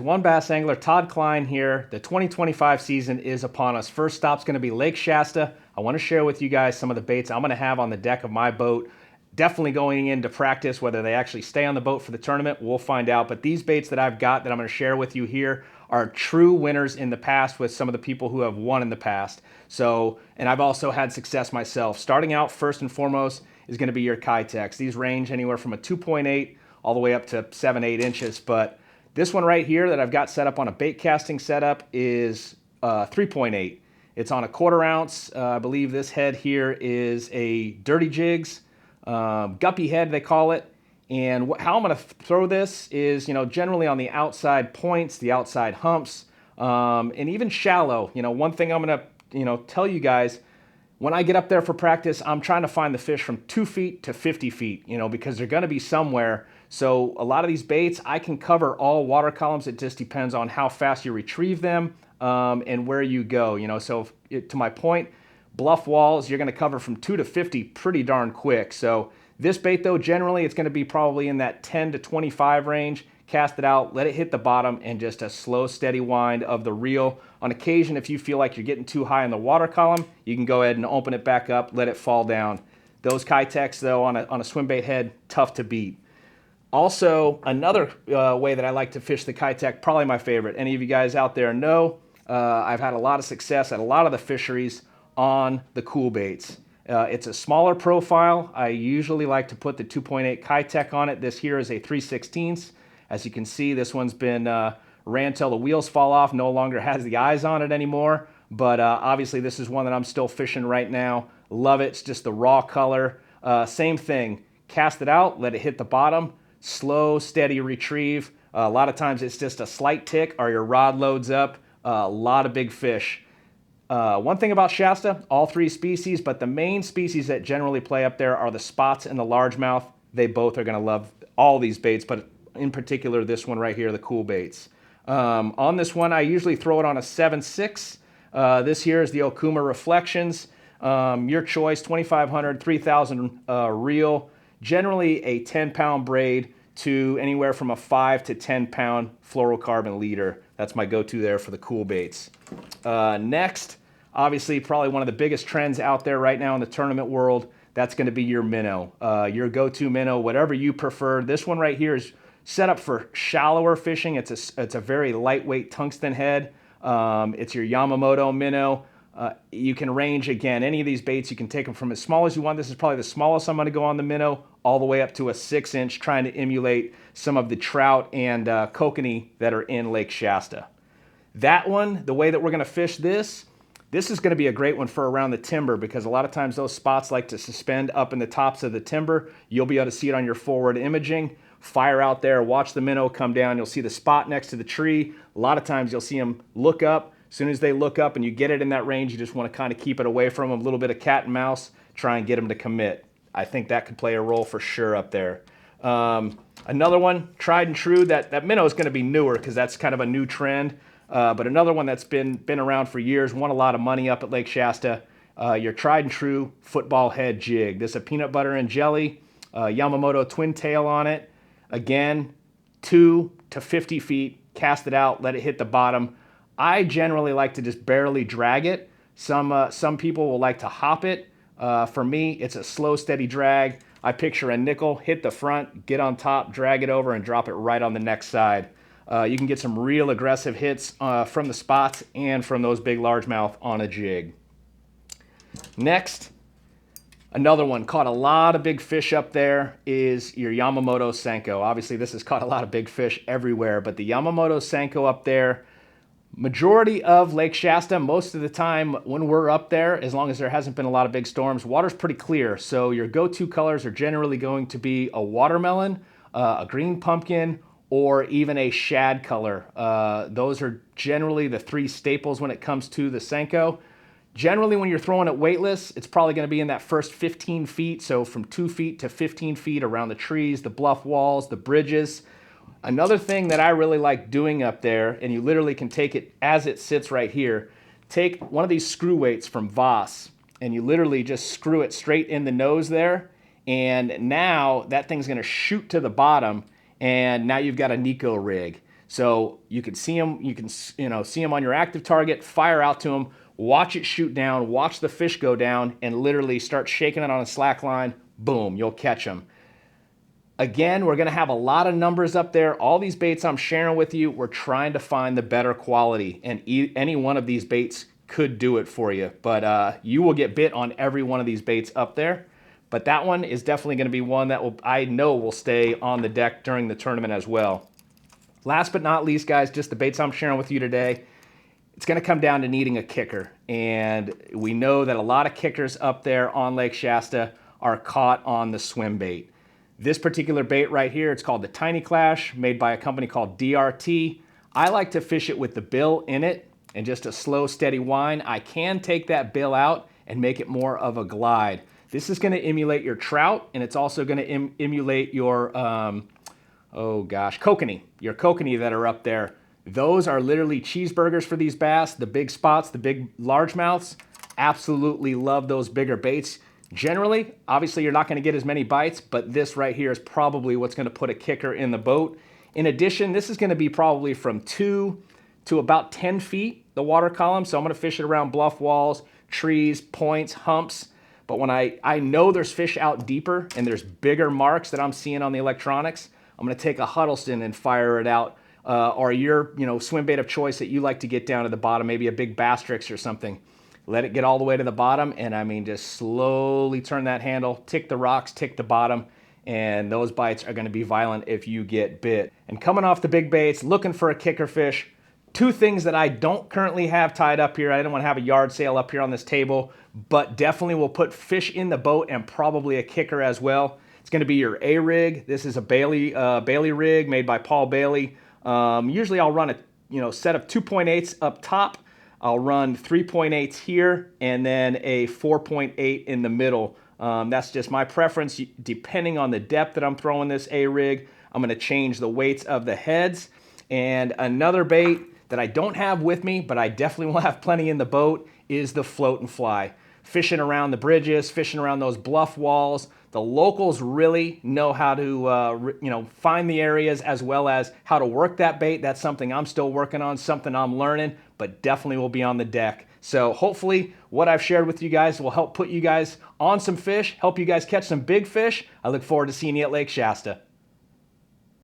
One bass angler, Todd Kline here. The 2025 season is upon us. First stop's going to be Lake Shasta. I want to share with you guys some of the baits I'm going to have on the deck of my boat. Definitely going into practice. Whether they actually stay on the boat for the tournament, we'll find out. But these baits that I've got that I'm going to share with you here are true winners in the past with some of the people who have won in the past. And I've also had success myself. Starting out, first and foremost, is going to be your Kitex. These range anywhere from a 2.8 all the way up to 7-8 inches. But this one right here that I've got set up on a bait casting setup is 3.8. It's on a 1/4 ounce. I believe this head here is a Dirty Jigs, guppy head they call it. And how I'm going to throw this is, generally on the outside points, the outside humps, and even shallow. One thing I'm going to, tell you guys, when I get up there for practice, I'm trying to find the fish from 2 feet to 50 feet, because they're going to be somewhere. So a lot of these baits, I can cover all water columns. It just depends on how fast you retrieve them and where you go. To my point, bluff walls, you're going to cover from 2 to 50 pretty darn quick. So this bait, though, generally it's going to be probably in that 10 to 25 range. Cast it out, let it hit the bottom, and just a slow, steady wind of the reel. On occasion, if you feel like you're getting too high in the water column, you can go ahead and open it back up, let it fall down. Those Kitex, though, on a swim bait head, tough to beat. Also, another way that I like to fish the Kitex, probably my favorite. Any of you guys out there know, I've had a lot of success at a lot of the fisheries on the cool baits. It's a smaller profile. I usually like to put the 2.8 Kitex on it. This here is a 3/16. As you can see, this one's been ran till the wheels fall off, no longer has the eyes on it anymore. But obviously this is one that I'm still fishing right now. Love it. It's just the raw color. Same thing. Cast it out, let it hit the bottom. Slow, steady retrieve. A lot of times it's just a slight tick or your rod loads up. A lot of big fish. One thing about Shasta, all 3 species, but the main species that generally play up there are the spots and the largemouth. They both are going to love all these baits, but in particular this one right here, the cool baits. On this one, I usually throw it on a 7.6. This here is the Okuma Reflections. Your choice, 2,500, 3,000 reel. Generally a 10-pound braid to anywhere from a 5 to 10-pound fluorocarbon leader. That's my go-to there for the cool baits. Next, obviously probably one of the biggest trends out there right now in the tournament world, that's going to be your minnow. Your go-to minnow, whatever you prefer. This one right here is set up for shallower fishing. It's a very lightweight tungsten head. It's your Yamamoto minnow. You can range, again, any of these baits, you can take them from as small as you want. This is probably the smallest I'm going to go on the minnow, all the way up to a 6-inch, trying to emulate some of the trout and kokanee that are in Lake Shasta. That one, the way that we're going to fish this is going to be a great one for around the timber, because a lot of times those spots like to suspend up in the tops of the timber. You'll be able to see it on your forward imaging. Fire out there, watch the minnow come down. You'll see the spot next to the tree. A lot of times you'll see them look up. As soon as they look up and you get it in that range, you just want to kind of keep it away from them. A little bit of cat and mouse, try and get them to commit. I think that could play a role for sure up there. Another one, tried and true, that minnow is going to be newer because that's kind of a new trend. But another one that's been around for years, won a lot of money up at Lake Shasta, your tried and true football head jig. This is a peanut butter and jelly, Yamamoto twin tail on it. Again, 2 to 50 feet, cast it out, let it hit the bottom. I generally like to just barely drag it. Some people will like to hop it. For me, it's a slow, steady drag. I picture a nickel, hit the front, get on top, drag it over, and drop it right on the next side. You can get some real aggressive hits from the spots and from those big largemouth on a jig. Next, another one, caught a lot of big fish up there, is your Yamamoto Senko. Obviously, this has caught a lot of big fish everywhere, but the Yamamoto Senko up there, majority of Lake Shasta, most of the time when we're up there, as long as there hasn't been a lot of big storms, water's pretty clear. So your go-to colors are generally going to be a watermelon, a green pumpkin, or even a shad color. Those are generally the 3 staples when it comes to the Senko. Generally, when you're throwing it weightless, it's probably going to be in that first 15 feet, so from 2 feet to 15 feet around the trees, the bluff walls, the bridges. Another thing that I really like doing up there, and you literally can take it as it sits right here, take one of these screw weights from Voss, and you literally just screw it straight in the nose there, and now that thing's going to shoot to the bottom, and now you've got a Nico rig. So you can see them, see them on your active target, fire out to them, watch it shoot down, watch the fish go down, and literally start shaking it on a slack line. Boom, you'll catch them. Again, we're gonna have a lot of numbers up there. All these baits I'm sharing with you, we're trying to find the better quality, and any one of these baits could do it for you. But you will get bit on every one of these baits up there. But that one is definitely gonna be one that I know will stay on the deck during the tournament as well. Last but not least, guys, just the baits I'm sharing with you today. It's gonna come down to needing a kicker. And we know that a lot of kickers up there on Lake Shasta are caught on the swim bait. This particular bait right here, it's called the Tiny Clash, made by a company called DRT. I like to fish it with the bill in it and just a slow, steady wind. I can take that bill out and make it more of a glide. This is gonna emulate your trout, and it's also gonna emulate your, kokanee. Your kokanee that are up there. Those are literally cheeseburgers for these bass, the big spots, the big largemouths. Absolutely love those bigger baits. Generally, obviously you're not gonna get as many bites, but this right here is probably what's gonna put a kicker in the boat. In addition, this is gonna be probably from 2 to about 10 feet, the water column. So I'm gonna fish it around bluff walls, trees, points, humps. But when I know there's fish out deeper and there's bigger marks that I'm seeing on the electronics, I'm gonna take a Huddleston and fire it out, or your swim bait of choice that you like to get down to the bottom, maybe a big Bastrix or something. Let it get all the way to the bottom, and I mean, just slowly turn that handle, tick the rocks, tick the bottom, and those bites are gonna be violent if you get bit. And coming off the big baits, looking for a kicker fish, two things that I don't currently have tied up here. I didn't want to have a yard sale up here on this table, but definitely will put fish in the boat and probably a kicker as well. It's gonna be your A-rig. This is a Bailey rig made by Paul Bailey. Usually I'll run a set of 2.8s up top. I'll run 3.8s here and then a 4.8 in the middle. That's just my preference. Depending on the depth that I'm throwing this A-rig, I'm gonna change the weights of the heads. And another bait that I don't have with me, but I definitely will have plenty in the boat, is the float and fly. Fishing around the bridges, fishing around those bluff walls. The locals really know how to find the areas as well as how to work that bait. That's something I'm still working on, something I'm learning, but definitely will be on the deck. So hopefully what I've shared with you guys will help put you guys on some fish, help you guys catch some big fish. I look forward to seeing you at Lake Shasta.